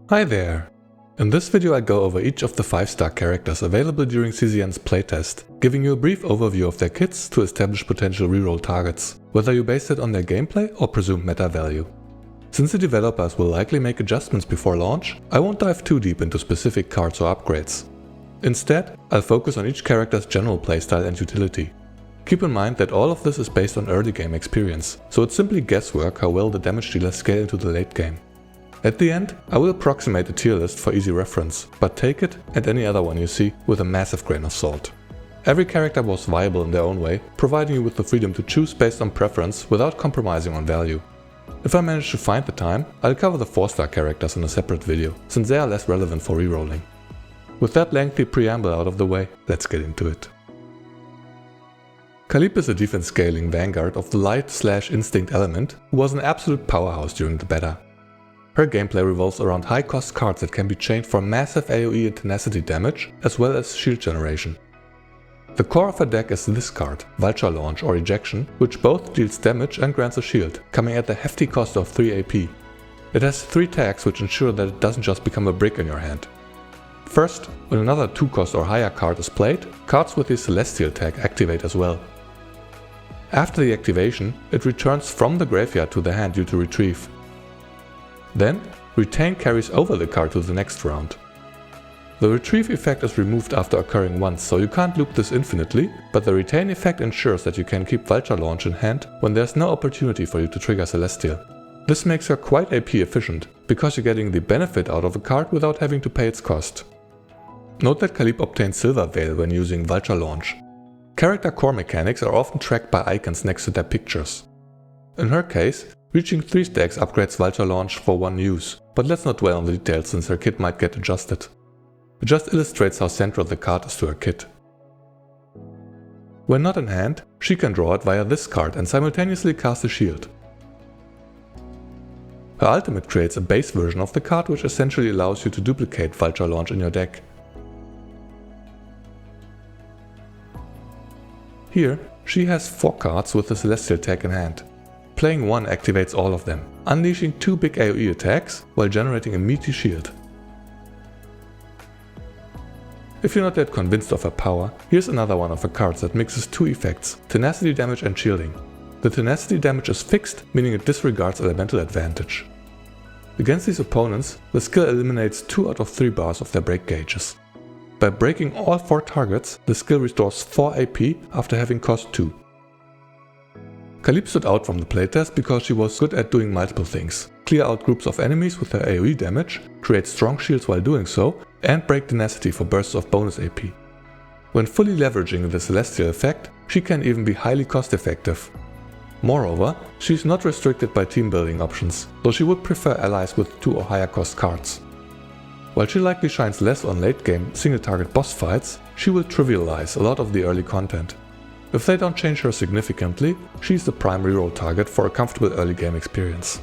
Hi there! In this video I go over each of the 5-star characters available during CZN's playtest, giving you a brief overview of their kits to establish potential reroll targets, whether you base it on their gameplay or presumed meta value. Since the developers will likely make adjustments before launch, I won't dive too deep into specific cards or upgrades. Instead, I'll focus on each character's general playstyle and utility. Keep in mind that all of this is based on early game experience, so it's simply guesswork how well the damage dealers scale into the late game. At the end, I will approximate a tier list for easy reference, but take it, and any other one you see, with a massive grain of salt. Every character was viable in their own way, providing you with the freedom to choose based on preference without compromising on value. If I manage to find the time, I'll cover the 4-star characters in a separate video, since they are less relevant for rerolling. With that lengthy preamble out of the way, let's get into it. Khalipe is a defense scaling vanguard of the light/instinct element who was an absolute powerhouse during the beta. Her gameplay revolves around high-cost cards that can be chained for massive AoE and tenacity damage, as well as shield generation. The core of her deck is this card, Vulture Launch or Ejection, which both deals damage and grants a shield, coming at the hefty cost of 3 AP. It has 3 tags which ensure that it doesn't just become a brick in your hand. First, when another 2-cost or higher card is played, cards with the Celestial tag activate as well. After the activation, it returns from the graveyard to the hand due to retrieve. Then, Retain carries over the card to the next round. The retrieve effect is removed after occurring once, so you can't loop this infinitely, but the retain effect ensures that you can keep Vulture Launch in hand when there's no opportunity for you to trigger Celestial. This makes her quite AP efficient, because you're getting the benefit out of a card without having to pay its cost. Note that Khalipe obtains Silver Veil when using Vulture Launch. Character core mechanics are often tracked by icons next to their pictures. In her case, reaching 3 stacks upgrades Vulture Launch for 1 use, but let's not dwell on the details since her kit might get adjusted. It just illustrates how central the card is to her kit. When not in hand, she can draw it via this card and simultaneously cast a shield. Her ultimate creates a base version of the card which essentially allows you to duplicate Vulture Launch in your deck. Here, she has 4 cards with the Celestial tag in hand. Playing 1 activates all of them, unleashing 2 big AoE attacks while generating a meaty shield. If you're not yet convinced of her power, here's another one of her cards that mixes 2 effects, tenacity damage and shielding. The tenacity damage is fixed, meaning it disregards elemental advantage. Against these opponents, the skill eliminates 2 out of 3 bars of their break gauges. By breaking all 4 targets, the skill restores 4 AP after having cost 2. Khalipe stood out from the playtest because she was good at doing multiple things. Clear out groups of enemies with her AoE damage, create strong shields while doing so, and break tenacity for bursts of bonus AP. When fully leveraging the Celestial effect, she can even be highly cost effective. Moreover, she is not restricted by team building options, though she would prefer allies with 2 or higher cost cards. While she likely shines less on late game single target boss fights, she will trivialize a lot of the early content. If they don't change her significantly, she's the prime reroll target for a comfortable early game experience.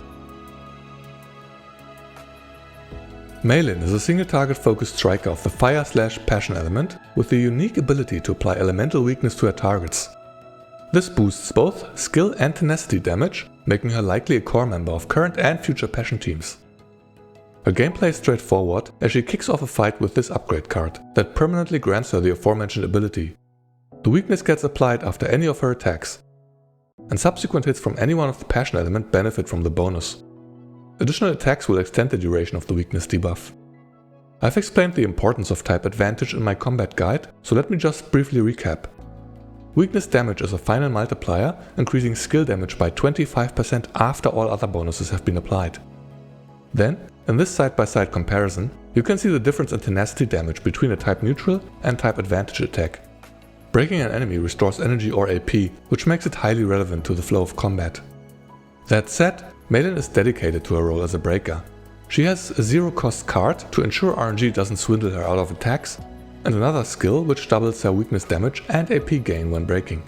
Mei Lin is a single target focused striker of the fire/passion element with the unique ability to apply elemental weakness to her targets. This boosts both skill and tenacity damage, making her likely a core member of current and future passion teams. Her gameplay is straightforward as she kicks off a fight with this upgrade card that permanently grants her the aforementioned ability. The weakness gets applied after any of her attacks, and subsequent hits from any one of the passion element benefit from the bonus. Additional attacks will extend the duration of the weakness debuff. I've explained the importance of type advantage in my combat guide, so let me just briefly recap. Weakness damage is a final multiplier, increasing skill damage by 25% after all other bonuses have been applied. Then, in this side-by-side comparison, you can see the difference in tenacity damage between a type neutral and type advantage attack. Breaking an enemy restores energy or AP, which makes it highly relevant to the flow of combat. That said, Mei Lin is dedicated to her role as a breaker. She has a 0-cost card to ensure RNG doesn't swindle her out of attacks, and another skill which doubles her weakness damage and AP gain when breaking.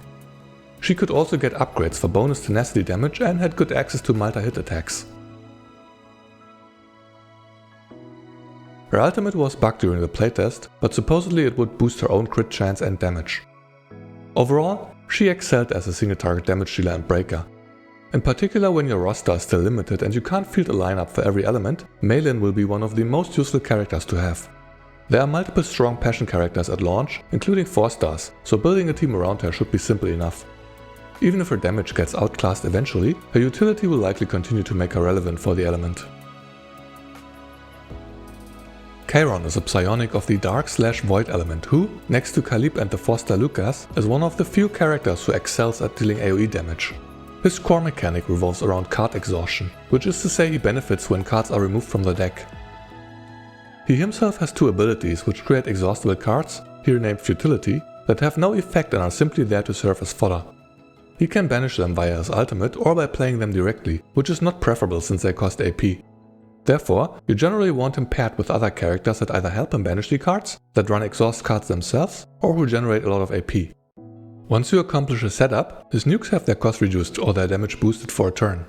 She could also get upgrades for bonus tenacity damage and had good access to multi-hit attacks. Her ultimate was bugged during the playtest, but supposedly it would boost her own crit chance and damage. Overall, she excelled as a single target damage dealer and breaker. In particular when your roster is still limited and you can't field a lineup for every element, Mei Lin will be one of the most useful characters to have. There are multiple strong passion characters at launch, including 4 stars, so building a team around her should be simple enough. Even if her damage gets outclassed eventually, her utility will likely continue to make her relevant for the element. Kayron is a psionic of the Dark/Void element who, next to Khalipe and the 4-star Lucas, is one of the few characters who excels at dealing AoE damage. His core mechanic revolves around card exhaustion, which is to say he benefits when cards are removed from the deck. He himself has 2 abilities which create exhaustible cards, here named Futility, that have no effect and are simply there to serve as fodder. He can banish them via his ultimate or by playing them directly, which is not preferable since they cost AP. Therefore, you generally want him paired with other characters that either help him banish the cards, that run exhaust cards themselves, or who generate a lot of AP. Once you accomplish a setup, his nukes have their cost reduced or their damage boosted for a turn.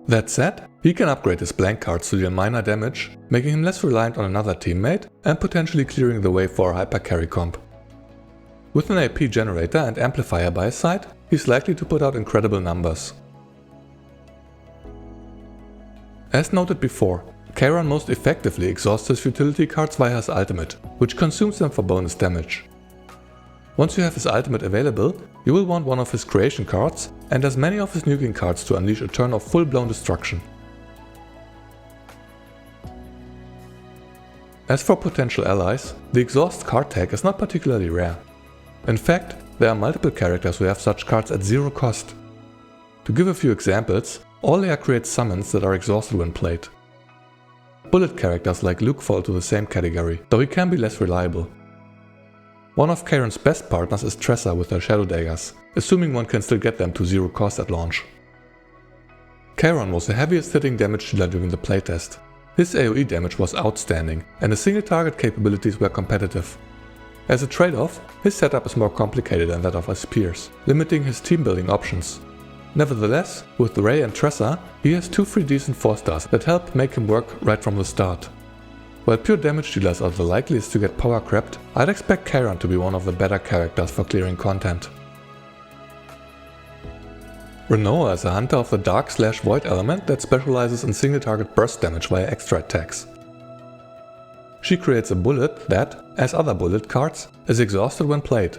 That said, he can upgrade his blank cards to deal minor damage, making him less reliant on another teammate and potentially clearing the way for a hyper carry comp. With an AP generator and amplifier by his side, he's likely to put out incredible numbers. As noted before, Kayron most effectively exhausts his futility cards via his ultimate, which consumes them for bonus damage. Once you have his ultimate available, you will want one of his creation cards and as many of his nuking cards to unleash a turn of full-blown destruction. As for potential allies, the exhaust card tag is not particularly rare. In fact, there are multiple characters who have such cards at 0 cost. To give a few examples, Orlea creates summons that are exhausted when played. Bullet characters like Luke fall to the same category, though he can be less reliable. One of Kayron's best partners is Tressa with her Shadow Daggers, assuming one can still get them to 0 cost at launch. Kayron was the heaviest hitting damage dealer during the playtest. His AoE damage was outstanding, and his single target capabilities were competitive. As a trade-off, his setup is more complicated than that of his peers, limiting his team building options. Nevertheless, with Ray and Tressa, he has 2 free decent 4-stars that help make him work right from the start. While pure damage dealers are the likeliest to get power crept, I'd expect Kayron to be one of the better characters for clearing content. Renoa is a hunter of the Dark/Void element that specializes in single target burst damage via extra attacks. She creates a bullet that, as other bullet cards, is exhausted when played.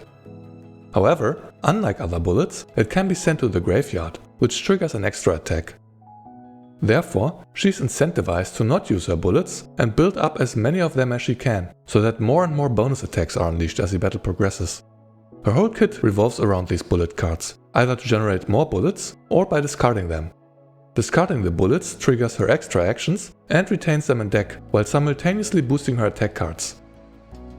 However, unlike other bullets, it can be sent to the graveyard, which triggers an extra attack. Therefore, she's incentivized to not use her bullets and build up as many of them as she can, so that more and more bonus attacks are unleashed as the battle progresses. Her whole kit revolves around these bullet cards, either to generate more bullets or by discarding them. Discarding the bullets triggers her extra actions and retains them in deck, while simultaneously boosting her attack cards.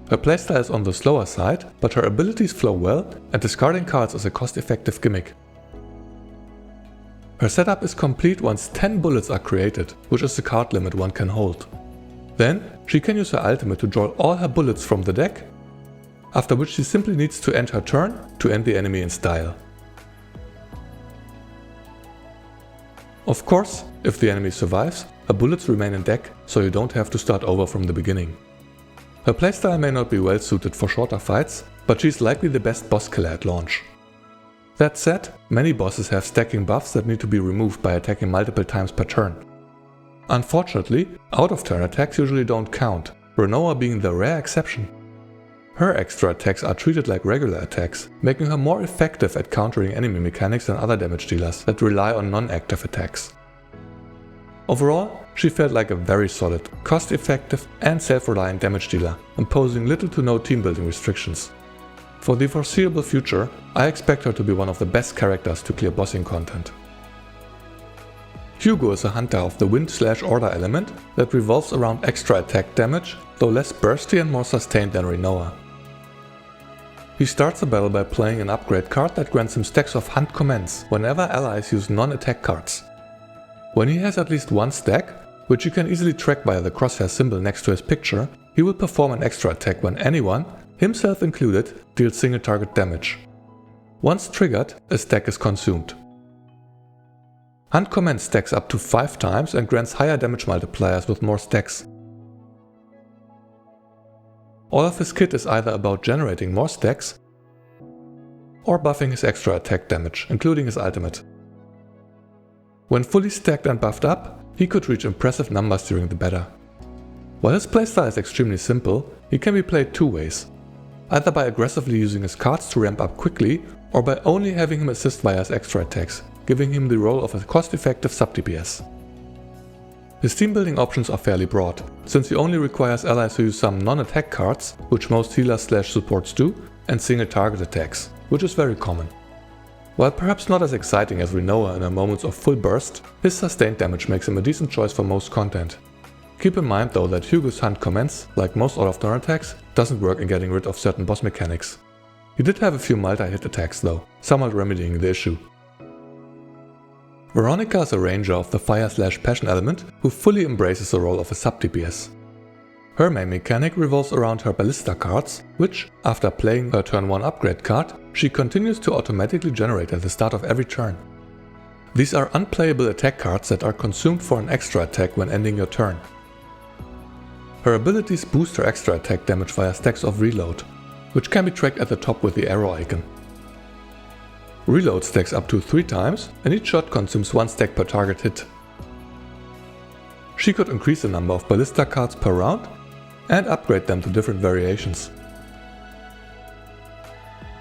Her playstyle is on the slower side, but her abilities flow well and discarding cards is a cost-effective gimmick. Her setup is complete once 10 bullets are created, which is the card limit one can hold. Then, she can use her ultimate to draw all her bullets from the deck, after which she simply needs to end her turn to end the enemy in style. Of course, if the enemy survives, her bullets remain in deck, so you don't have to start over from the beginning. Her playstyle may not be well suited for shorter fights, but she's likely the best boss killer at launch. That said, many bosses have stacking buffs that need to be removed by attacking multiple times per turn. Unfortunately, out-of-turn attacks usually don't count, Renoa being the rare exception. Her extra attacks are treated like regular attacks, making her more effective at countering enemy mechanics than other damage dealers that rely on non-active attacks. Overall, she felt like a very solid, cost-effective and self-reliant damage dealer, imposing little to no team building restrictions. For the foreseeable future, I expect her to be one of the best characters to clear bossing content. Hugo is a hunter of the Wind/Order element that revolves around extra attack damage, though less bursty and more sustained than Renoa. He starts the battle by playing an upgrade card that grants him stacks of hunt commands whenever allies use non-attack cards. When he has at least one stack, which you can easily track via the crosshair symbol next to his picture, he will perform an extra attack when anyone, himself included, deals single target damage. Once triggered, a stack is consumed. Hunt command stacks up to 5 times and grants higher damage multipliers with more stacks. All of his kit is either about generating more stacks or buffing his extra attack damage, including his ultimate. When fully stacked and buffed up, he could reach impressive numbers during the beta. While his playstyle is extremely simple, he can be played two ways. Either by aggressively using his cards to ramp up quickly, or by only having him assist via his extra attacks, giving him the role of a cost-effective sub-DPS. His team building options are fairly broad, since he only requires allies who use some non-attack cards, which most healers/supports do, and single target attacks, which is very common. While perhaps not as exciting as Renoa in her moments of full burst, his sustained damage makes him a decent choice for most content. Keep in mind though that Hugo's Hunt Commence, like most out-of-turn attacks, doesn't work in getting rid of certain boss mechanics. He did have a few multi-hit attacks though, somewhat remedying the issue. Veronica is a ranger of the fire/passion element who fully embraces the role of a sub-DPS. Her main mechanic revolves around her ballista cards, which, after playing her turn 1 upgrade card, she continues to automatically generate at the start of every turn. These are unplayable attack cards that are consumed for an extra attack when ending your turn. Her abilities boost her extra attack damage via stacks of reload, which can be tracked at the top with the arrow icon. Reload stacks up to 3 times, and each shot consumes 1 stack per target hit. She could increase the number of ballista cards per round and upgrade them to different variations.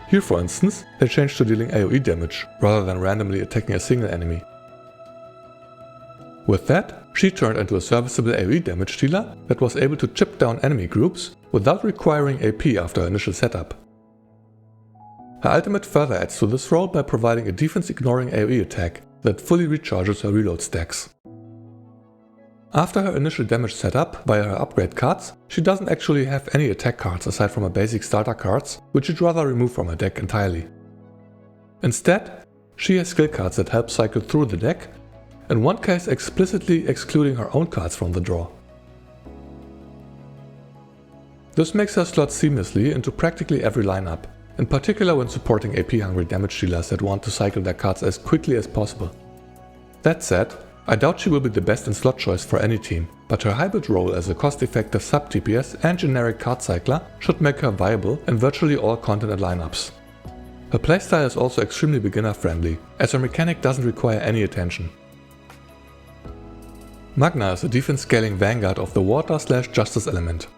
Here for instance, they changed to dealing AoE damage rather than randomly attacking a single enemy. With that, she turned into a serviceable AoE damage dealer that was able to chip down enemy groups without requiring AP after initial setup. Her ultimate further adds to this role by providing a defense-ignoring AoE attack that fully recharges her reload stacks. After her initial damage setup via her upgrade cards, she doesn't actually have any attack cards aside from her basic starter cards, which she'd rather remove from her deck entirely. Instead, she has skill cards that help cycle through the deck, in one case explicitly excluding her own cards from the draw. This makes her slot seamlessly into practically every lineup, in particular when supporting AP-hungry damage dealers that want to cycle their cards as quickly as possible. That said, I doubt she will be the best in slot choice for any team, but her hybrid role as a cost-effective sub-DPS and generic card cycler should make her viable in virtually all content and lineups. Her playstyle is also extremely beginner-friendly, as her mechanic doesn't require any attention. Magna is a defense-scaling vanguard of the water/justice element.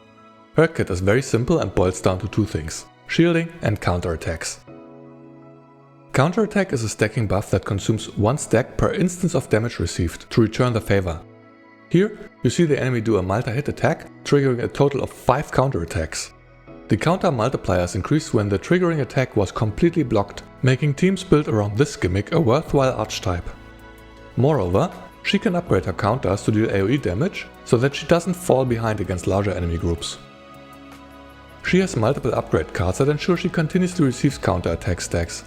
Her kit is very simple and boils down to 2 things: shielding and counterattacks. Counterattack is a stacking buff that consumes 1 stack per instance of damage received to return the favor. Here, you see the enemy do a multi-hit attack, triggering a total of 5 counterattacks. The counter multipliers increase when the triggering attack was completely blocked, making teams built around this gimmick a worthwhile archetype. Moreover, she can upgrade her counters to deal AoE damage, so that she doesn't fall behind against larger enemy groups. She has multiple upgrade cards that ensure she continuously receives counter-attack stacks,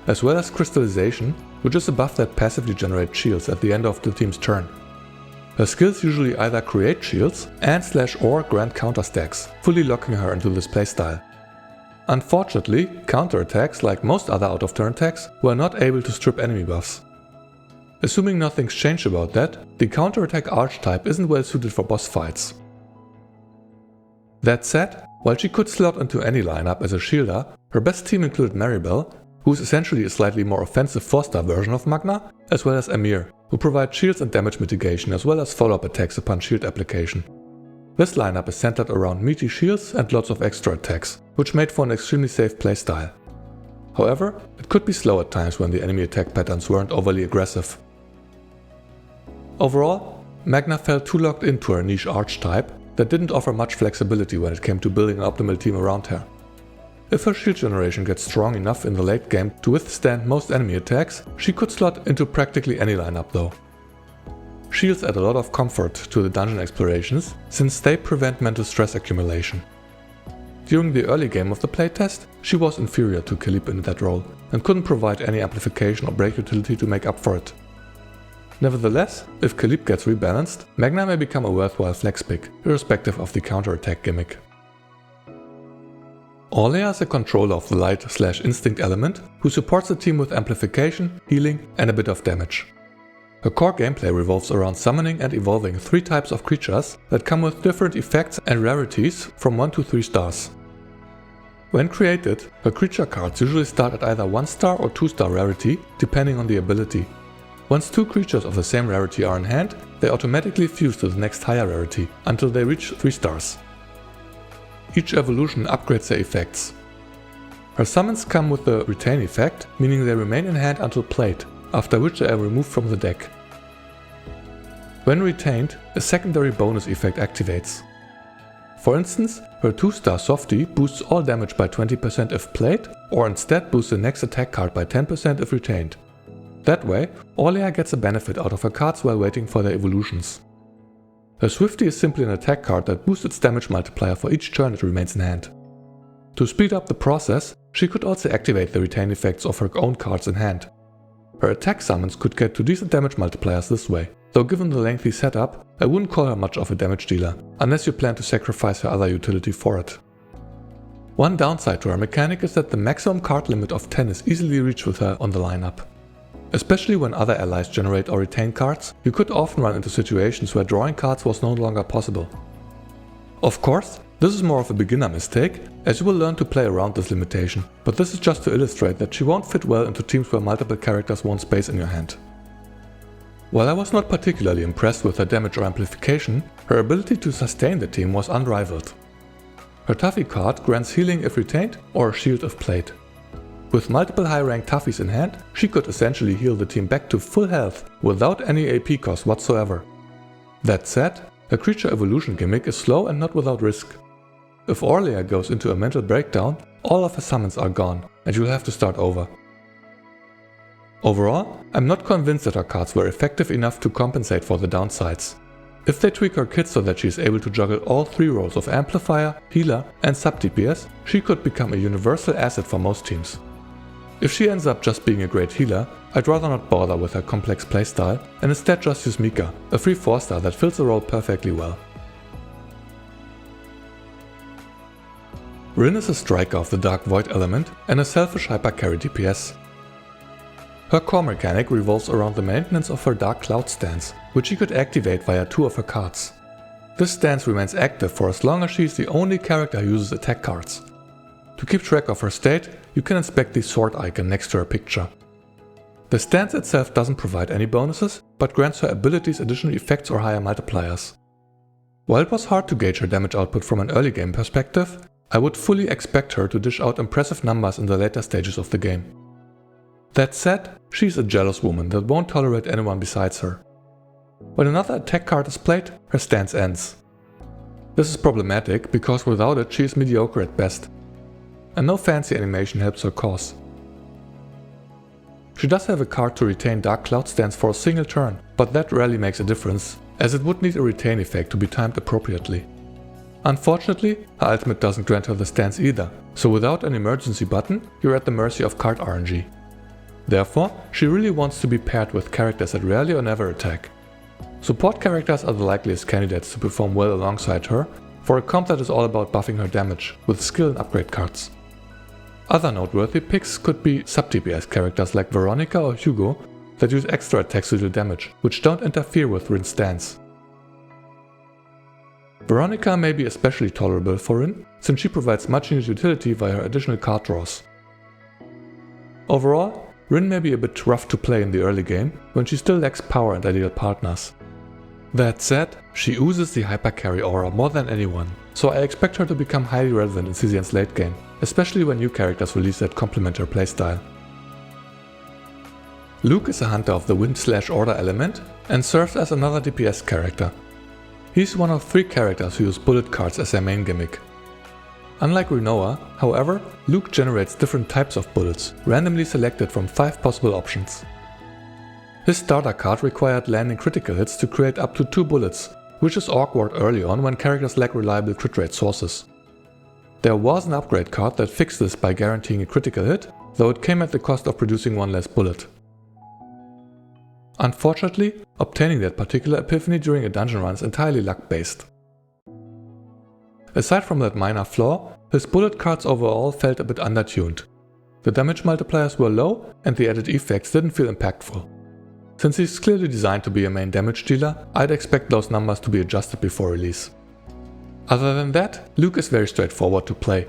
as well as Crystallization, which is a buff that passively generates shields at the end of the team's turn. Her skills usually either create shields and/or grant counter stacks, fully locking her into this playstyle. Unfortunately, counterattacks, like most other out-of-turn attacks, were not able to strip enemy buffs. Assuming nothing's changed about that, the counterattack archetype isn't well suited for boss fights. That said, while she could slot into any lineup as a shielder, her best team included Maribel, who is essentially a slightly more offensive 4-star version of Magna, as well as Amir, who provides shields and damage mitigation as well as follow-up attacks upon shield application. This lineup is centered around meaty shields and lots of extra attacks, which made for an extremely safe playstyle. However, it could be slow at times when the enemy attack patterns weren't overly aggressive. Overall, Magna felt too locked into her niche archetype that didn't offer much flexibility when it came to building an optimal team around her. If her shield generation gets strong enough in the late game to withstand most enemy attacks, she could slot into practically any lineup though. Shields add a lot of comfort to the dungeon explorations, since they prevent mental stress accumulation. During the early game of the playtest, she was inferior to Khalipe in that role, and couldn't provide any amplification or break utility to make up for it. Nevertheless, if Khalipe gets rebalanced, Magna may become a worthwhile flex pick, irrespective of the counterattack gimmick. Orlea is a controller of the light/instinct element who supports the team with amplification, healing and a bit of damage. Her core gameplay revolves around summoning and evolving 3 types of creatures that come with different effects and rarities from 1 to 3 stars. When created, her creature cards usually start at either 1-star or 2-star rarity, depending on the ability. Once 2 creatures of the same rarity are in hand, they automatically fuse to the next higher rarity until they reach 3 stars. Each evolution upgrades their effects. Her summons come with the retain effect, meaning they remain in hand until played, after which they are removed from the deck. When retained, a secondary bonus effect activates. For instance, her 2-star Softie boosts all damage by 20% if played, or instead boosts the next attack card by 10% if retained. That way, Orlea gets a benefit out of her cards while waiting for their evolutions. Her Swiftie is simply an attack card that boosts its damage multiplier for each turn it remains in hand. To speed up the process, she could also activate the retain effects of her own cards in hand. Her attack summons could get to decent damage multipliers this way, though given the lengthy setup, I wouldn't call her much of a damage dealer, unless you plan to sacrifice her other utility for it. One downside to her mechanic is that the maximum card limit of 10 is easily reached with her on the lineup. Especially when other allies generate or retain cards, you could often run into situations where drawing cards was no longer possible. Of course, this is more of a beginner mistake, as you will learn to play around this limitation, but this is just to illustrate that she won't fit well into teams where multiple characters want space in your hand. While I was not particularly impressed with her damage or amplification, her ability to sustain the team was unrivaled. Her Tuffy card grants healing if retained or shield if played. With multiple high-ranked Tuffies in hand, she could essentially heal the team back to full health without any AP cost whatsoever. That said, her creature evolution gimmick is slow and not without risk. If Orlea goes into a mental breakdown, all of her summons are gone and you'll have to start over. Overall, I'm not convinced that her cards were effective enough to compensate for the downsides. If they tweak her kit so that she is able to juggle all 3 roles of Amplifier, Healer and Sub-DPS, she could become a universal asset for most teams. If she ends up just being a great healer, I'd rather not bother with her complex playstyle and instead just use Mika, a free 4-star that fills the role perfectly well. Rin is a striker of the Dark Void element and a selfish hyper-carry DPS. Her core mechanic revolves around the maintenance of her Dark Cloud stance, which she could activate via 2 of her cards. This stance remains active for as long as she is the only character who uses attack cards. To keep track of her state, you can inspect the sword icon next to her picture. The stance itself doesn't provide any bonuses, but grants her abilities additional effects or higher multipliers. While it was hard to gauge her damage output from an early game perspective, I would fully expect her to dish out impressive numbers in the later stages of the game. That said, she's a jealous woman that won't tolerate anyone besides her. When another attack card is played, her stance ends. This is problematic because without it she is mediocre at best. And no fancy animation helps her cause. She does have a card to retain Dark Cloud stance for a single turn, but that rarely makes a difference, as it would need a retain effect to be timed appropriately. Unfortunately, her ultimate doesn't grant her the stance either, so without an emergency button, you're at the mercy of card RNG. Therefore, she really wants to be paired with characters that rarely or never attack. Support characters are the likeliest candidates to perform well alongside her, for a comp that is all about buffing her damage, with skill and upgrade cards. Other noteworthy picks could be sub-DPS characters like Veronica or Hugo that use extra attacks to deal damage, which don't interfere with Rin's stance. Veronica may be especially tolerable for Rin, since she provides much needed utility via her additional card draws. Overall, Rin may be a bit rough to play in the early game, when she still lacks power and ideal partners. That said, she oozes the hyper-carry aura more than anyone, so I expect her to become highly relevant in CZN's late game, especially when new characters release that complement her playstyle. Luke is a hunter of the Wind/Order element and serves as another DPS character. He's one of 3 characters who use bullet cards as their main gimmick. Unlike Renoa, however, Luke generates different types of bullets, randomly selected from 5 possible options. His starter card required landing critical hits to create up to 2 bullets, which is awkward early on when characters lack reliable crit rate sources. There was an upgrade card that fixed this by guaranteeing a critical hit, though it came at the cost of producing 1 less bullet. Unfortunately, obtaining that particular epiphany during a dungeon run is entirely luck-based. Aside from that minor flaw, his bullet cards overall felt a bit undertuned. The damage multipliers were low and the added effects didn't feel impactful. Since he's clearly designed to be a main damage dealer, I'd expect those numbers to be adjusted before release. Other than that, Luke is very straightforward to play.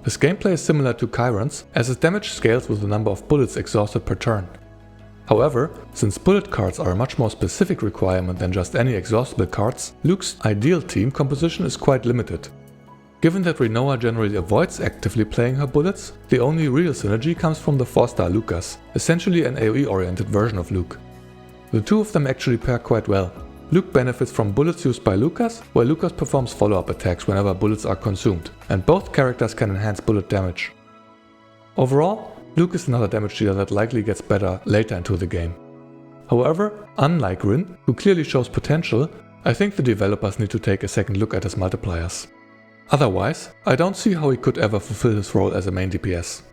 His gameplay is similar to Kayron's, as his damage scales with the number of bullets exhausted per turn. However, since bullet cards are a much more specific requirement than just any exhaustible cards, Luke's ideal team composition is quite limited. Given that Renoa generally avoids actively playing her bullets, the only real synergy comes from the 4-star Lucas, essentially an AoE-oriented version of Luke. The two of them actually pair quite well. Luke benefits from bullets used by Lucas, while Lucas performs follow-up attacks whenever bullets are consumed, and both characters can enhance bullet damage. Overall, Luke is another damage dealer that likely gets better later into the game. However, unlike Rin, who clearly shows potential, I think the developers need to take a second look at his multipliers. Otherwise, I don't see how he could ever fulfill his role as a main DPS.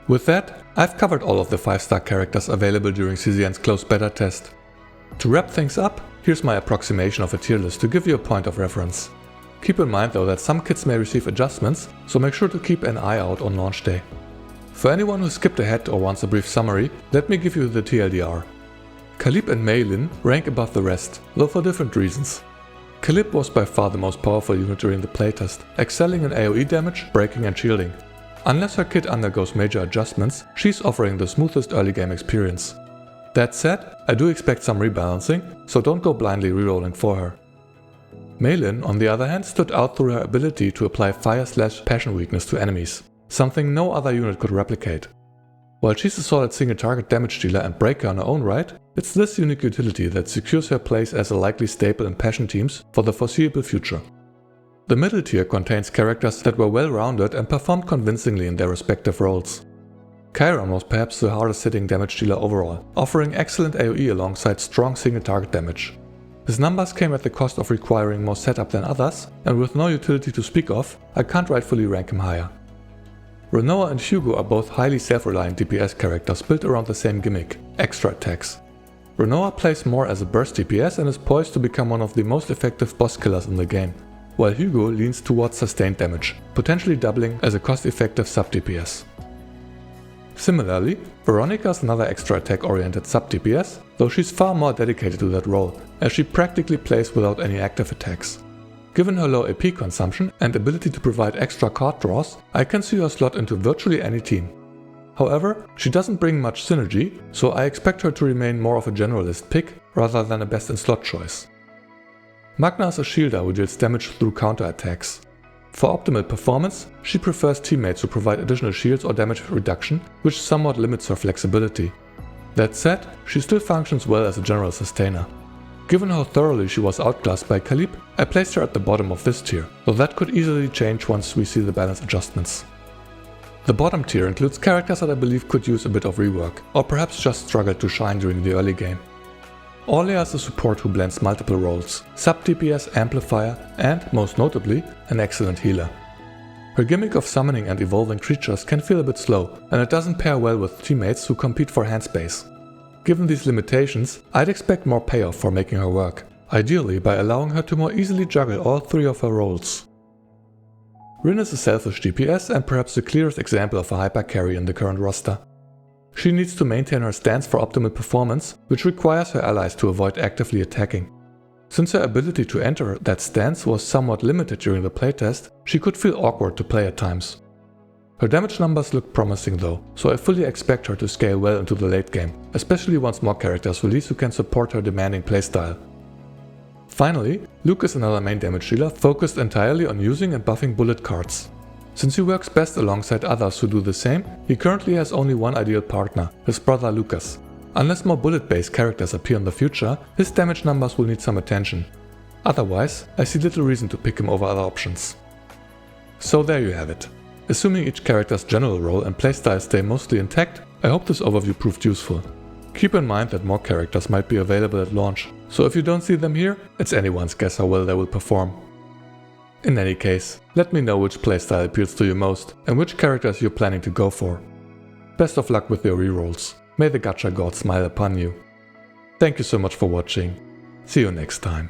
With that, I've covered all of the 5-star characters available during CZN's closed beta test. To wrap things up, here's my approximation of a tier list to give you a point of reference. Keep in mind though that some kits may receive adjustments, so make sure to keep an eye out on launch day. For anyone who skipped ahead or wants a brief summary, let me give you the TLDR. Khalipe and Mei Lin rank above the rest, though for different reasons. Khalipe was by far the most powerful unit during the playtest, excelling in AoE damage, breaking and shielding. Unless her kit undergoes major adjustments, she's offering the smoothest early game experience. That said, I do expect some rebalancing, so don't go blindly rerolling for her. Mei Lin, on the other hand, stood out through her ability to apply fire/passion weakness to enemies, something no other unit could replicate. While she's a solid single target damage dealer and breaker in her own right, it's this unique utility that secures her place as a likely staple in passion teams for the foreseeable future. The middle tier contains characters that were well-rounded and performed convincingly in their respective roles. Kayron was perhaps the hardest hitting damage dealer overall, offering excellent AoE alongside strong single target damage. His numbers came at the cost of requiring more setup than others, and with no utility to speak of, I can't rightfully rank him higher. Renoa and Hugo are both highly self-reliant DPS characters built around the same gimmick, extra attacks. Renoa plays more as a burst DPS and is poised to become one of the most effective boss killers in the game, while Hugo leans towards sustained damage, potentially doubling as a cost-effective sub-DPS. Similarly, Veronica is another extra attack-oriented sub-DPS, though she's far more dedicated to that role, as she practically plays without any active attacks. Given her low AP consumption and ability to provide extra card draws, I can see her slot into virtually any team. However, she doesn't bring much synergy, so I expect her to remain more of a generalist pick rather than a best-in-slot choice. Magna is a shielder who deals damage through counterattacks. For optimal performance, she prefers teammates who provide additional shields or damage reduction, which somewhat limits her flexibility. That said, she still functions well as a general sustainer. Given how thoroughly she was outclassed by Khalipe, I placed her at the bottom of this tier, though that could easily change once we see the balance adjustments. The bottom tier includes characters that I believe could use a bit of rework, or perhaps just struggled to shine during the early game. Orlea is a support who blends multiple roles, sub-DPS, amplifier, and, most notably, an excellent healer. Her gimmick of summoning and evolving creatures can feel a bit slow, and it doesn't pair well with teammates who compete for hand space. Given these limitations, I'd expect more payoff for making her work, ideally by allowing her to more easily juggle all three of her roles. Rin is a selfish DPS and perhaps the clearest example of a hyper carry in the current roster. She needs to maintain her stance for optimal performance, which requires her allies to avoid actively attacking. Since her ability to enter that stance was somewhat limited during the playtest, she could feel awkward to play at times. Her damage numbers look promising though, so I fully expect her to scale well into the late game, especially once more characters release who can support her demanding playstyle. Finally, Luke is another main damage dealer focused entirely on using and buffing bullet cards. Since he works best alongside others who do the same, he currently has only one ideal partner, his brother Lucas. Unless more bullet-based characters appear in the future, his damage numbers will need some attention. Otherwise, I see little reason to pick him over other options. So there you have it. Assuming each character's general role and playstyle stay mostly intact, I hope this overview proved useful. Keep in mind that more characters might be available at launch, so if you don't see them here, it's anyone's guess how well they will perform. In any case, let me know which playstyle appeals to you most and which characters you're planning to go for. Best of luck with your rerolls. May the gacha god smile upon you. Thank you so much for watching. See you next time.